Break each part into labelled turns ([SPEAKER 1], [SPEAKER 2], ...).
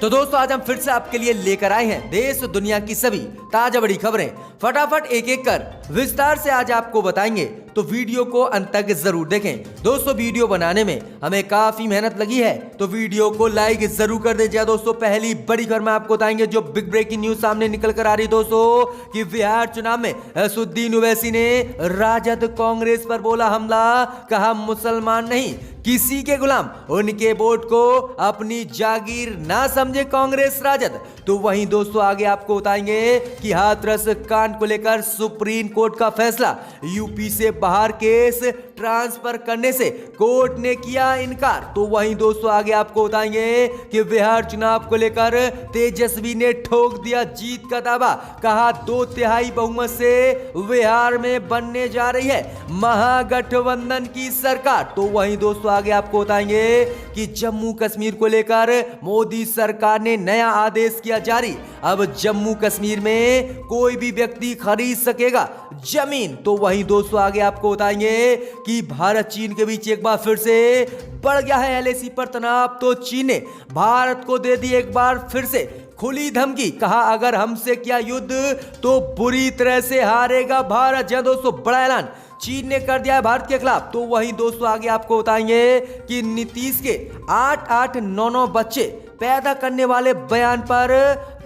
[SPEAKER 1] तो दोस्तों आज हम फिर से आपके लिए लेकर आए हैं देश दुनिया की सभी ताजा बड़ी खबरें। फटाफट एक एक कर विस्तार से आज आपको बताएंगे, तो वीडियो को अंत तक जरूर देखें। दोस्तों वीडियो बनाने में हमें काफी मेहनत लगी है, तो वीडियो को लाइक जरूर कर दीजिए। दोस्तों पहली बड़ी खबर में आपको बताएंगे जो बिग ब्रेकिंग न्यूज सामने निकल कर आ रही दोस्तों कि बिहार चुनाव में असदुद्दीन ओवैसी ने राजद कांग्रेस पर बोला हमला, कहा मुसलमान नहीं किसी के गुलाम, उनके वोट को अपनी जागीर ना समझे कांग्रेस राजद। तो वहीं दोस्तों आगे आपको बताएंगे कि हाथरस कांड को लेकर सुप्रीम कोर्ट का फैसला, यूपी से बाहर केस ट्रांसफर करने से कोर्ट ने किया इनकार। तो वहीं दोस्तों आगे आपको बताएंगे कि बिहार चुनाव को लेकर तेजस्वी ने ठोक दिया जीत का दावा, कहा 2/3 बहुमत से बिहार में बनने जा रही है महागठबंधन की सरकार। तो वहीं दोस्तों आगे आपको बताएंगे कि जम्मू कश्मीर को लेकर मोदी सरकार ने नया आदेश किया जारी, अब जम्मू कश्मीर में कोई भी व्यक्ति खरीद सकेगा जमीन। तो वहीं दोस्तों आगे आपको बताएंगे कि भारत चीन के बीच एक बार फिर से बढ़ गया है एलएसी पर तनाव, तो चीन ने भारत को दे दी एक बार फिर से खुली धमकी, कहा अगर हमसे किया युद्ध तो बुरी तरह से हारेगा भारत। जय दोस्तों बड़ा ऐलान चीन ने कर दिया है भारत के खिलाफ। तो वहीं दोस्तों आगे आपको बताएंगे कि नीतीश के 8-8, 9-9 बच्चे पैदा करने वाले बयान पर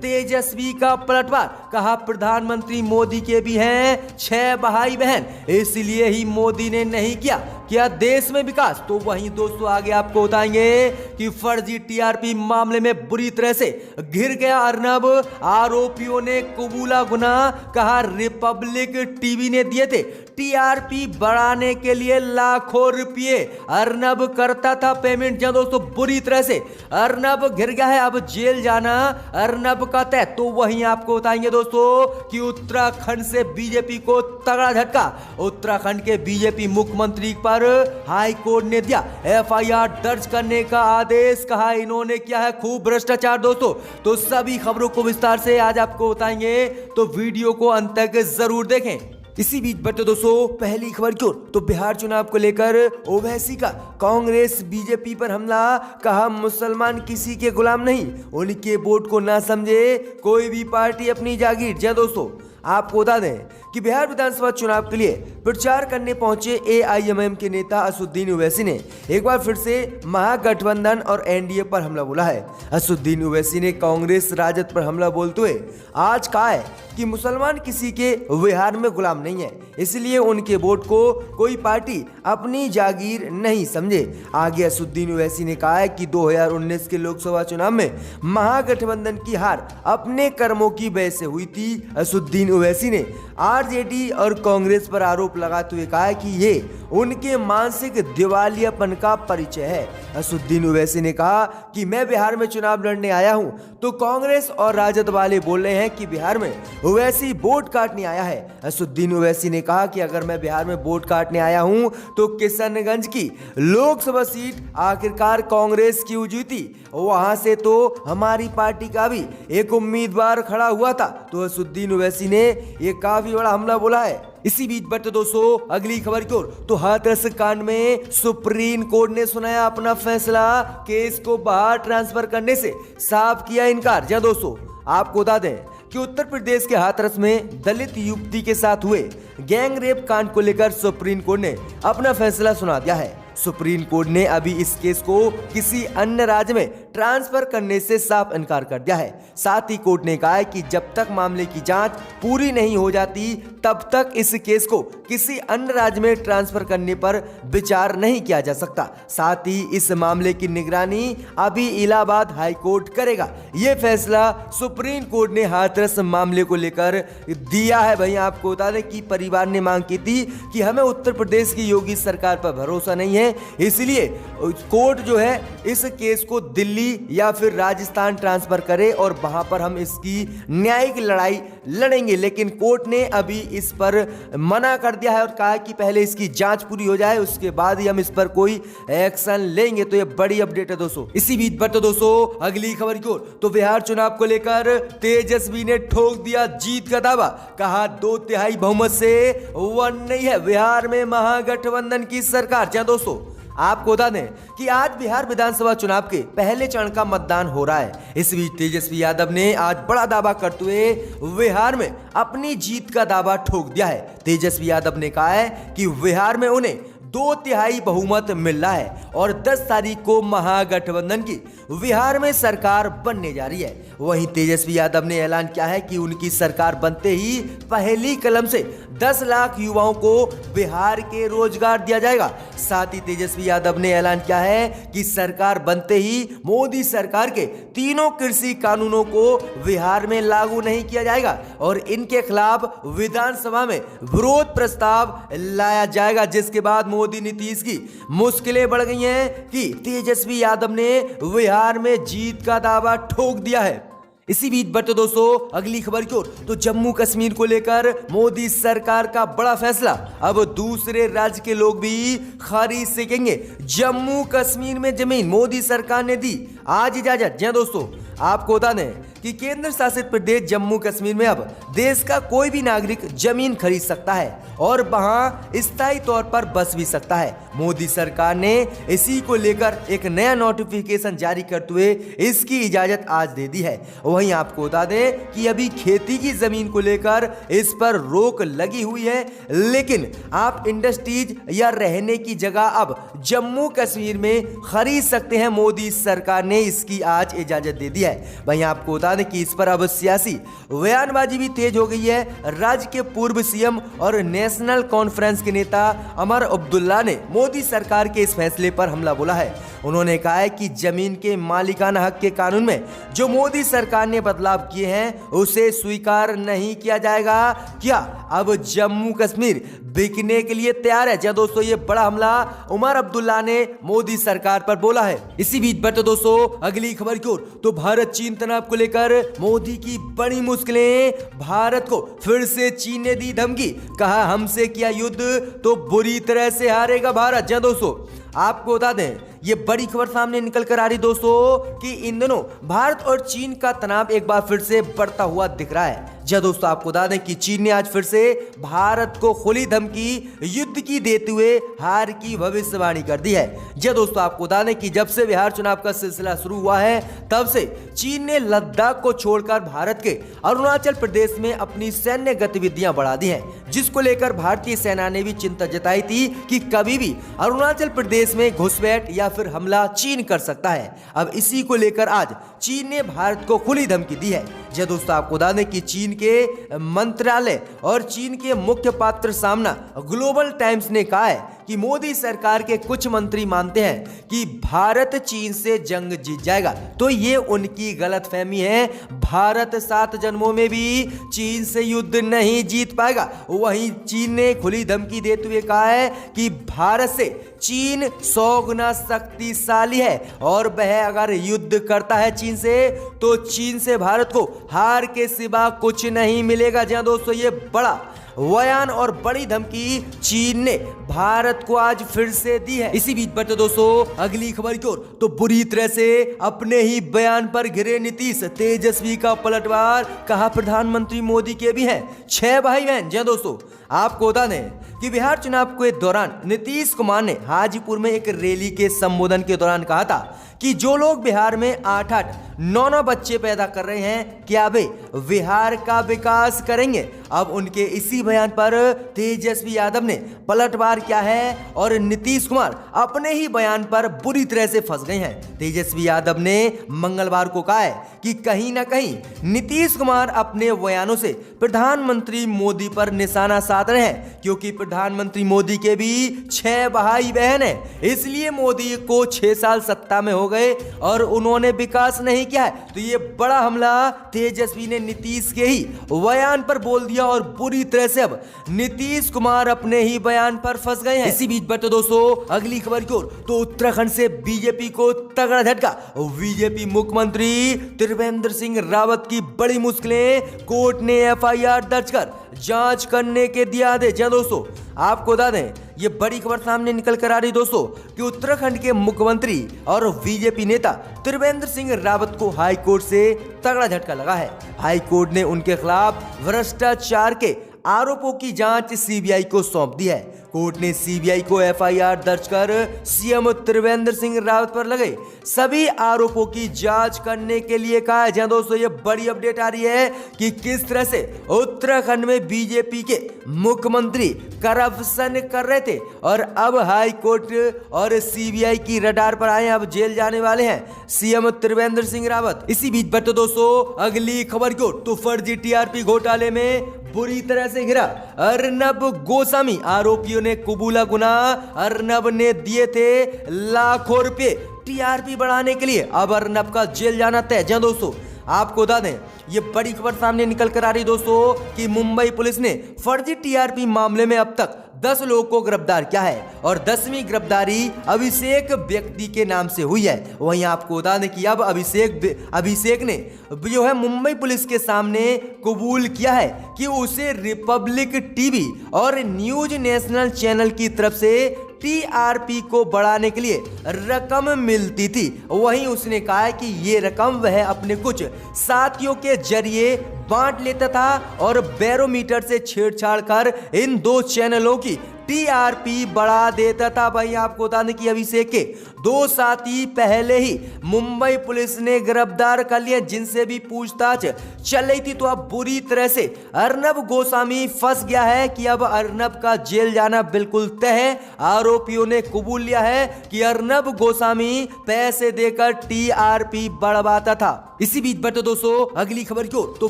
[SPEAKER 1] तेजस्वी का पलटवार, कहा प्रधानमंत्री मोदी के भी हैं 6 भाई बहन, इसलिए ही मोदी ने नहीं किया देश में विकास। तो वहीं दोस्तों आगे आपको बताएंगे कि फर्जी टीआरपी मामले में बुरी तरह से घिर गया अर्नब, आरोपियों ने कबूला गुनाह, कहा रिपब्लिक टीवी ने दिए थे टीआरपी बढ़ाने के लिए लाखों रुपये, अर्नब करता था पेमेंट। जब दोस्तों बुरी तरह से अर्नब घिर गया है, अब जेल जाना अर्नब का तय। तो वहीं आपको बताएंगे दोस्तों कि उत्तराखंड से बीजेपी को तगड़ा झटका, उत्तराखंड के बीजेपी मुख्यमंत्री पर हाई कोर्ट ने दिया एफआईआर दर्ज करने का आदेश, कहा इन्होंने किया है खूब भ्रष्टाचार। दोस्तों तो सभी खबरों को विस्तार से आज आपको बताएंगे, तो वीडियो को अंत तक जरूर देखें। इसी बीच बढ़ते दोस्तों पहली खबर की ओर, तो बिहार चुनाव को लेकर ओवैसी का कांग्रेस बीजेपी पर हमला, कहा मुसलमान किसी के गुलाम नहीं, उनके वोट को ना समझे कोई भी पार्टी अपनी जागीर। जय दोस्तों आपको बता दें कि बिहार विधानसभा चुनाव के लिए प्रचार करने पहुंचे एआईएमएम के नेता असदुद्दीन ओवैसी ने एक बार फिर से महागठबंधन और एनडीए पर हमला बोला है। असदुद्दीन ओवैसी ने कांग्रेस राजद पर हमला बोलते हुए आज कहा है कि मुसलमान किसी के बिहार में गुलाम नहीं है, इसलिए उनके वोट को कोई पार्टी अपनी जागीर नहीं समझे। आगे असदुद्दीन ओवैसी ने कहा है कि 2019 के लोकसभा चुनाव में महागठबंधन की हार अपने कर्मों की वजह से हुई थी। असदुद्दीन ओवैसी ने आरजेडी और कांग्रेस पर आरोप लगाते हुए कहा है कि ये उनके मानसिक दिवालियापन का परिचय है। असदुद्दीन ओवैसी ने कहा कि मैं बिहार में चुनाव लड़ने आया हूं, तो कांग्रेस और राजद वाले बोल रहे हैं कि बिहार में ओवैसी वोट काटने आया है। असदुद्दीन ओवैसी ने कहा कि अगर मैं बिहार में वोट काटने आया हूं तो किशनगंज की लोकसभा सीट आखिरकार कांग्रेस क्यों जीती, वहां से तो हमारी पार्टी का भी एक उम्मीदवार खड़ा हुआ था। तो असदुद्दीन ओवैसी ने ये काफी बड़ा हमला बोला है। इसी बीच बढ़ते दोस्तों अगली खबर की ओर, तो हाथरस कांड में सुप्रीम कोर्ट ने सुनाया अपना फैसला, केस को बाहर ट्रांसफर करने से साफ किया इनकार। जय दोस्तों आपको बता दें कि उत्तर प्रदेश के हाथरस में दलित युवती के साथ हुए गैंग रेप कांड को लेकर सुप्रीम कोर्ट ने अपना फैसला सुना दिया है। सुप्रीम कोर्ट ने अभी इस केस को किसी अन्य राज्य में ट्रांसफर करने से साफ इनकार कर दिया है। साथ ही कोर्ट ने कहा है कि जब तक मामले की जांच पूरी नहीं हो जाती तब तक इस केस को किसी अन्य राज्य में ट्रांसफर करने पर विचार नहीं किया जा सकता। साथ ही इस मामले की निगरानी अभी इलाहाबाद हाई कोर्ट करेगा। यह फैसला सुप्रीम कोर्ट ने हाथरस मामले को लेकर दिया है। भाई आपको बता दें कि परिवार ने मांग की थी कि हमें उत्तर प्रदेश की योगी सरकार पर भरोसा नहीं है, इसलिए कोर्ट जो है इस केस को दिल्ली या फिर राजस्थान ट्रांसफर करे और वहां पर हम इसकी न्यायिक लड़ाई लड़ेंगे। लेकिन कोर्ट ने अभी इस पर मना कर दिया है और कहा कि पहले इसकी जांच पूरी हो जाए, उसके बाद ही हम इस पर कोई एक्शन लेंगे। तो ये बड़ी अपडेट है दोस्तों। इसी बीच बढ़ते दोस्तों अगली खबर की ओर, तो बिहार चुनाव को लेकर तेजस्वी ने ठोक दिया जीत का दावा, कहा 2/3 बहुमत से वन नहीं है बिहार में महागठबंधन की सरकार। क्या दोस्तों आपको बता दें कि आज बिहार विधानसभा चुनाव के पहले चरण का मतदान हो रहा है। इस बीच तेजस्वी यादव ने आज बड़ा दावा करते हुए बिहार में अपनी जीत का दावा ठोक दिया है। तेजस्वी यादव ने कहा है कि बिहार में उन्हें 2/3 बहुमत मिल रहा है और 10 तारीख को महागठबंधन की बिहार में सरकार बनने जा रही है। वहीं तेजस्वी यादव ने ऐलान किया है कि उनकी सरकार बनते ही पहली कलम से 10 लाख युवाओं को बिहार के रोजगार दिया जाएगा। साथ ही तेजस्वी यादव ने ऐलान किया है कि सरकार बनते ही मोदी सरकार के तीनों कृषि कानूनों को बिहार में लागू नहीं किया जाएगा और इनके खिलाफ विधानसभा में विरोध प्रस्ताव लाया जाएगा, जिसके बाद मोदी नीतीश की मुश्किलें बढ़ गई हैं कि तेजस्वी यादव ने बिहार में जीत का दावा ठोक दिया है। इसी बीच बढ़ते दोस्तों अगली खबर की ओर, तो जम्मू कश्मीर को लेकर मोदी सरकार का बड़ा फैसला। अब दूसरे राज्य के लोग भी खरीद सकेंगे जम्मू कश्मीर में जमीन। मोदी सरकार ने दी आज इजाजत। जी दोस्तों, आपको बता दें कि केंद्र शासित प्रदेश जम्मू कश्मीर में अब देश का कोई भी नागरिक जमीन खरीद सकता है और वहां स्थायी तौर पर बस भी सकता है। मोदी सरकार ने इसी को लेकर एक नया नोटिफिकेशन जारी करते हुए इसकी इजाजत आज दे दी है। वहीं आपको बता दें कि अभी खेती की जमीन को लेकर इस पर रोक लगी हुई है, लेकिन आप इंडस्ट्रीज या रहने की जगह अब जम्मू कश्मीर में खरीद सकते हैं। मोदी सरकार ने इसकी आज इजाजत दे दी है। वहीं आपको बता दें कि इस पर अब सियासी बयानबाजी भी तेज हो गई है। राज्य के पूर्व सीएम और नेशनल कॉन्फ्रेंस के नेता उमर अब्दुल्ला ने मोदी सरकार के इस फैसले पर हमला बोला है। उन्होंने कहा है कि जमीन के मालिकाना हक के कानून में जो मोदी सरकार ने बदलाव किए हैं उसे स्वीकार नहीं किया जाएगा। क्या अब जम्मू कश्मीर बिकने के लिए तैयार है? जी दोस्तों, ये बड़ा हमला उमर अब्दुल्ला ने मोदी सरकार पर बोला है। इसी बीच बढ़ते दोस्तों अगली खबर की ओर, तो भारत चीन तनाव को लेकर मोदी की बड़ी मुश्किलें। भारत को फिर से चीन ने दी धमकी, कहा हमसे किया युद्ध तो बुरी तरह से हारेगा भारत। जी दोस्तों, आपको बता दें ये बड़ी खबर सामने निकल कर आ रही दोस्तों कि इन दिनों भारत और चीन का तनाव एक बार फिर से बढ़ता हुआ दिख रहा है। जी दोस्तों, आपको बता दें कि चीन ने आज फिर से भारत को खुली धमकी युद्ध की देते हुए हार की भविष्यवाणी कर दी है। जी दोस्तों, आपको बता दें कि जब से बिहार चुनाव का सिलसिला शुरू हुआ है तब से चीन ने लद्दाख को छोड़कर भारत के अरुणाचल प्रदेश में अपनी सैन्य गतिविधियां बढ़ा दी हैं, जिसको लेकर भारतीय सेना ने भी चिंता जताई थी कि कभी भी अरुणाचल प्रदेश में घुसपैठ या फिर हमला चीन कर सकता है। अब इसी को लेकर आज चीन ने भारत को खुली धमकी दी है। जी दोस्तों, आपको बता दें कि चीन के मंत्रालय और चीन के मुख्य पात्र सामना ग्लोबल टाइम्स ने कहा है कि मोदी सरकार के कुछ मंत्री मानते हैं कि भारत चीन से जंग जीत जाएगा, तो ये उनकी गलतफहमी है। भारत 7 जन्मों में भी चीन से युद्ध नहीं जीत पाएगा। वहीं चीन ने खुली धमकी देते हुए कहा है कि भारत से चीन 100 गुना शक्तिशाली है और वह अगर युद्ध करता है चीन से तो चीन से भारत को हार के सिवा कुछ नहीं मिलेगा। जहां दोस्तों ये बड़ा बयान और बड़ी धमकी चीन ने भारत को आज फिर से दी है। इसी बीच बढ़ते दोस्तों अगली खबर की ओर, तो बुरी तरह से अपने ही बयान पर घिरे नीतीश। तेजस्वी का पलटवार, कहा प्रधानमंत्री मोदी के भी हैं 6 भाई बहन। जी दोस्तों, आपको बता दें कि बिहार चुनाव के दौरान नीतीश कुमार ने हाजीपुर में एक रैली के संबोधन के दौरान कहा था कि जो लोग बिहार में 8-8, 9-9 बच्चे पैदा कर रहे हैं, क्या वे बिहार का विकास करेंगे? अब उनके इसी बयान पर तेजस्वी यादव ने पलटवार किया है और नीतीश कुमार अपने ही बयान पर बुरी तरह से फंस गए हैं। तेजस्वी यादव ने मंगलवार को कहा है कि कहीं ना कहीं नीतीश कुमार अपने बयानों से प्रधानमंत्री मोदी पर निशाना साध रहे हैं, क्योंकि प्रधानमंत्री मोदी के भी 6 भाई बहन हैं, इसलिए मोदी को 6 साल सत्ता में हो गए और उन्होंने विकास नहीं किया है। तो ये बड़ा हमला तेजस्वी ने नीतीश के ही बयान पर बोल दिया और बुरी तरह से अब नीतीश कुमार अपने ही बयान पर फंस गए हैं। इसी बीच बढ़ते दोस्तों अगली खबर की ओर, तो उत्तराखंड से बीजेपी को तगड़ा झटका। बीजेपी मुख्यमंत्री त्रिवेंद्र सिंह रावत की बड़ी मुश्किलें, कोर्ट ने एफआईआर दर्ज कर जांच करने के दिया आदेश। जी दोस्तों, आपको बता दें ये बड़ी खबर सामने निकल कर आ रही दोस्तों कि उत्तराखंड के मुख्यमंत्री और बीजेपी नेता त्रिवेंद्र सिंह रावत को हाई कोर्ट से तगड़ा झटका लगा है। हाई कोर्ट ने उनके खिलाफ भ्रष्टाचार के आरोपों की जांच सीबीआई को सौंप दी है। कोर्ट ने सीबीआई को एफआईआर दर्ज कर सीएम त्रिवेंद्र सिंह रावत पर लगे सभी आरोपों की जांच करने के लिए कहा है। जहां दोस्तों ये बड़ी अपडेट आ रही है कि किस तरह से उत्तराखंड में बीजेपी के मुख्यमंत्री करप्शन कर रहे थे और अब हाई कोर्ट और सीबीआई की रडार पर आए, अब जेल जाने वाले हैं सीएम त्रिवेंद्र सिंह रावत। इसी बीच बट दोस्तों अगली खबर को तो फर्जी टीआरपी घोटाले में बुरी तरह से घिरा अर्नब गोस्वामी, आरोपियों ने कबूला गुनाह। अर्नब ने दिए थे लाखों रुपए टीआरपी बढ़ाने के लिए, अब अर्नब का जेल जाना तय। जहां दोस्तों आपको बता दें ये बड़ी खबर सामने निकल कर आ रही दोस्तों कि मुंबई पुलिस ने फर्जी टीआरपी मामले में अब तक 10 लोगों को गिरफ्तार किया है और 10वीं गिरफ्तारी अभिषेक व्यक्ति के नाम से हुई है। वहीं आपको बता दें कि अब अभिषेक ने जो है मुंबई पुलिस के सामने कबूल किया है कि उसे रिपब्लिक टीवी और न्यूज नेशनल चैनल की तरफ से टीआरपी को बढ़ाने के लिए रकम मिलती थी। वहीं उसने कहा है कि ये रकम वह अपने कुछ साथियों के जरिए बांट लेता था और बैरोमीटर से छेड़छाड़ कर इन 2 चैनलों की टीआरपी बढ़ा देता था। भाई आपको बता दें कि अभिषेक के 2 साथी पहले ही मुंबई पुलिस ने गिरफ्तार कर लिए, जिनसे भी पूछताछ चल रही थी। तो अब बुरी तरह से अर्नब गोस्वामी फंस गया है कि अब अर्नब का जेल जाना बिल्कुल तय है। आरोपियों ने कबूल लिया है कि अर्नब गोस्वामी पैसे देकर टीआरपी बढ़वाता था। इसी बीच बट दोस्तों अगली खबर क्यों तो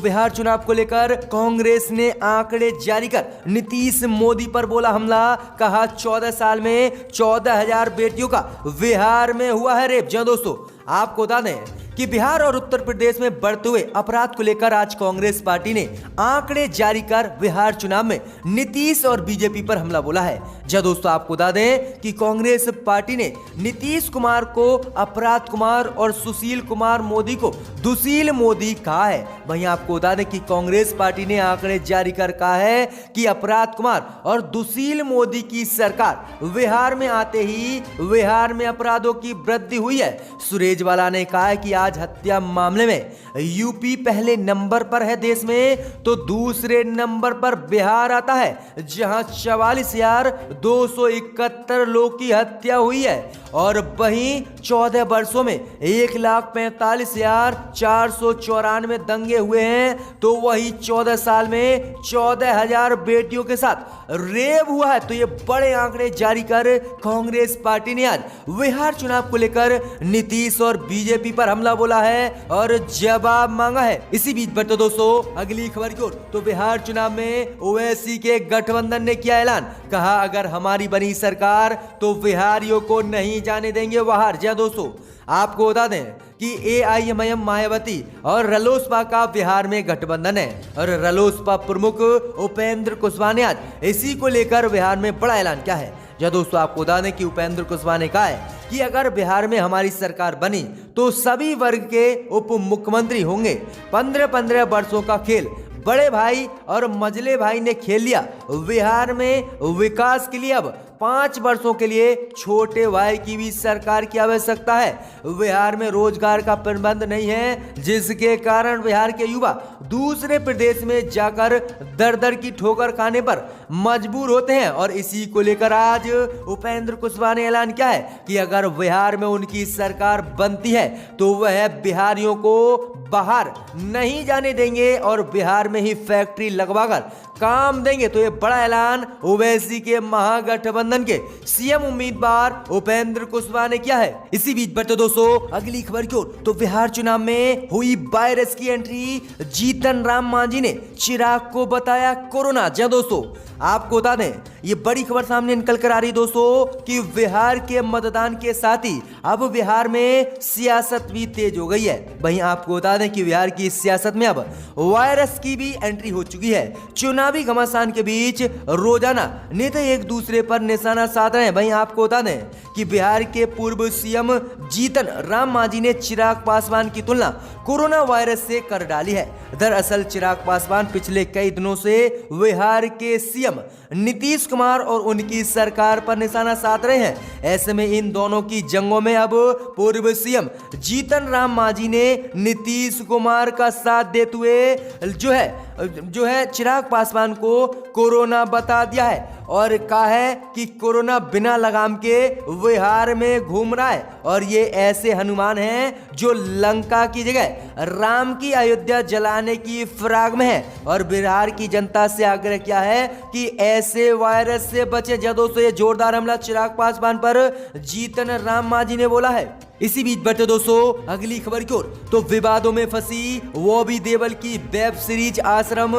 [SPEAKER 1] बिहार चुनाव को लेकर कांग्रेस ने आंकड़े जारी कर नीतीश मोदी पर बोला हमला। कहा 14 साल में 14,000 बेटियों का बिहार में हुआ है रेप। जहां दोस्तों आपको बता दें कि बिहार और उत्तर प्रदेश में बढ़ते हुए अपराध को लेकर आज कांग्रेस पार्टी ने आंकड़े जारी कर बिहार चुनाव में नीतीश और बीजेपी पर हमला बोला है। जब दोस्तों आपको बता दें कि कांग्रेस पार्टी ने नीतीश कुमार को अपराध कुमार और सुशील कुमार मोदी को दुशील मोदी कहा है। वहीं आपको बता दें कि कांग्रेस पार्टी ने आंकड़े जारी कर कहा है कि अपराध कुमार और दुशील मोदी की सरकार बिहार में आते ही बिहार में अपराधों की वृद्धि हुई है। सुरजेवाला ने कहा है कि आज हत्या मामले में यूपी पहले नंबर पर है देश में, तो दूसरे नंबर पर बिहार आता है जहां 44,271 लोग की हत्या हुई है और वहीं 14 वर्षों में 1,45,494 दंगे हुए हैं। तो वही 14 साल में 14,000 बेटियों के साथ रेप हुआ है। तो ये बड़े आंकड़े जारी कर कांग्रेस पार्टी ने आज बिहार चुनाव को लेकर नीतीश और बीजेपी पर हमला बोला है और जवाब मांगा है। इसी बीच बट दोस्तों अगली खबर की ओर तो बिहार चुनाव में ओवैसी के गठबंधन ने किया ऐलान। कहा अगर हमारी बनी सरकार तो बिहारियों को नहीं जाने देंगे बाहर। जय दोस्तों आपको बता दें कि एआईएमआईएम मायावती और रालोसपा का बिहार में गठबंधन है और रालोसपा प्रमुख उपेंद्र कुशवाहा ने आज इसी को लेकर बिहार में बड़ा ऐलान किया है। जब दोस्तों आपको बता दें कि उपेंद्र कुशवाहा ने कहा है कि अगर बिहार में हमारी सरकार बनी तो सभी वर्ग के उप मुख्यमंत्री होंगे। 15-15 वर्षों का खेल बड़े भाई और मझले भाई ने खेल लिया। बिहार में विकास के लिए अब 5 वर्षों के लिए छोटे भाई की भी सरकार की आवश्यकता है। बिहार में रोजगार का प्रबंध नहीं है, जिसके कारण बिहार के युवा दूसरे प्रदेश में जाकर दर दर की ठोकर खाने पर मजबूर होते हैं। और इसी को लेकर आज उपेंद्र कुशवाहा ने ऐलान किया है कि अगर बिहार में उनकी सरकार बनती है तो वह बिहारियों को बाहर नहीं जाने देंगे और बिहार में ही फैक्ट्री लगवाकर काम देंगे। तो ये बड़ा ऐलान ओवैसी के महागठबंधन के सीएम उम्मीदवार उपेंद्र कुशवाहा ने किया है। इसी बीच बट दोस्तों अगली खबर की ओर तो बिहार चुनाव में हुई वायरस की एंट्री। जीतन राम मांझी ने चिराग को बताया कोरोना। जय दोस्तों आपको बता दें ये बड़ी खबर सामने निकल कर आ रही दोस्तों कि बिहार के मतदान के साथ ही अब बिहार में सियासत भी तेज हो गई है। वहीं आपको बता दें कि बिहार की सियासत में अब वायरस की भी एंट्री हो चुकी है। चुनावी घमासान के बीच रोजाना नेता एक दूसरे पर निशाना साध रहे हैं। वहीं आपको बता दें कि बिहार के पूर्व सीएम जीतन राम मांझी ने चिराग पासवान की तुलना कोरोना वायरस से कर डाली है। दरअसल चिराग पासवान पिछले कई दिनों से बिहार के सीएम नीतीश कुमार और उनकी सरकार पर निशाना साध रहे हैं। ऐसे में इन दोनों की जंगों में अब पूर्व सीएम जीतन राम मांझी ने नीतीश कुमार का साथ देते हुए जो है जो है चिराग पासवान को कोरोना बता दिया है और कहा है कि कोरोना बिना लगाम के बिहार में घूम रहा है और ये ऐसे हनुमान हैं जो लंका की जगह राम की अयोध्या जलाने की फिराक में है और बिहार की जनता से आग्रह किया है कि ऐसे वायरस से बचे। जब दोस्तों ये जोरदार हमला चिराग पासवान पर जीतन राम मांझी ने बोला है। इसी बीच बढ़ते दोस्तों अगली खबर की ओर, तो विवादों में फंसी बॉबी देओल की वेब सीरीज आश्रम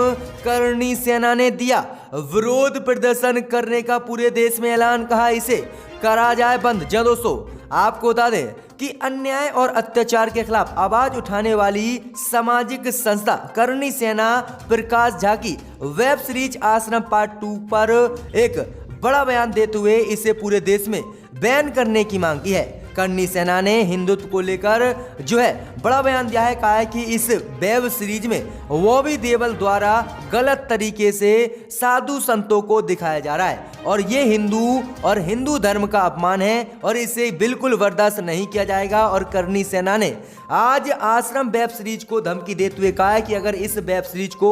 [SPEAKER 1] करणी सेना ने दिया विरोध प्रदर्शन करने का पूरे देश में ऐलान, कहा इसे करा जाए बंद। जब दोस्तों आपको बता दें कि अन्याय और अत्याचार के खिलाफ आवाज उठाने वाली सामाजिक संस्था करणी सेना प्रकाश झा की वेब सीरीज आश्रम पार्ट 2 पर एक बड़ा बयान देते हुए इसे पूरे देश में बैन करने की मांग की है। करणी सेना ने हिंदुत्व को लेकर जो है बड़ा बयान दिया है, कहा है कि इस वेब सीरीज में बॉबी देओल द्वारा गलत तरीके से साधु संतों को दिखाया जा रहा है और ये हिंदू धर्म का अपमान है और इसे बिल्कुल बर्दाश्त नहीं किया जाएगा। और करणी सेना ने आज आश्रम वेब सीरीज को धमकी देते हुए कहा है कि अगर इस वेब सीरीज को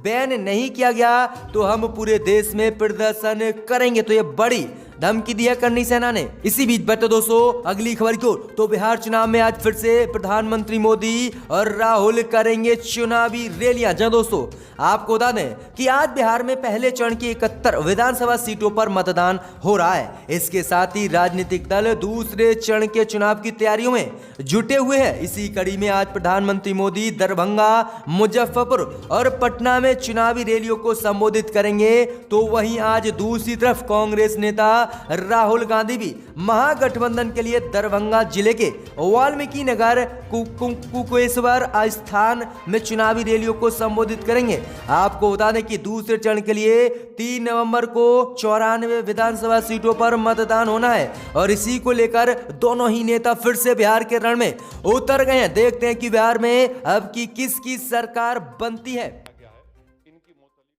[SPEAKER 1] बैन नहीं किया गया तो हम पूरे देश में प्रदर्शन करेंगे। तो ये बड़ी धमकी दी है करणी सेना ने। इसी बीच बढ़ते दोस्तों अगली खबर की ओर, तो बिहार चुनाव में आज फिर से प्रधानमंत्री मोदी और राहुल करेंगे चुनावी रैलियां। जहां दोस्तों आपको बता दें कि आज बिहार में पहले चरण की 71 विधानसभा सीटों पर मतदान हो रहा है। इसके साथ ही राजनीतिक दल दूसरे चरण के चुनाव की तैयारियों में जुटे हुए हैं। इसी कड़ी में आज प्रधानमंत्री मोदी दरभंगा, मुजफ्फरपुर और पटना में चुनावी रैलियों को संबोधित करेंगे। तो वहीं आज दूसरी तरफ कांग्रेस नेता राहुल गांधी भी महागठबंधन के लिए दरभंगा जिले के वाल्मीकि नगर कुकुएश्वर स्थान में चुनावी रैलियों को संबोधित करेंगे। आपको बता दें कि दूसरे चरण के लिए 3 नवंबर को 94 विधानसभा सीटों पर मतदान होना है और इसी को लेकर दोनों ही नेता फिर से बिहार के रण में उतर गए हैं। देखते हैं कि बिहार में अब की किसकी सरकार बनती है।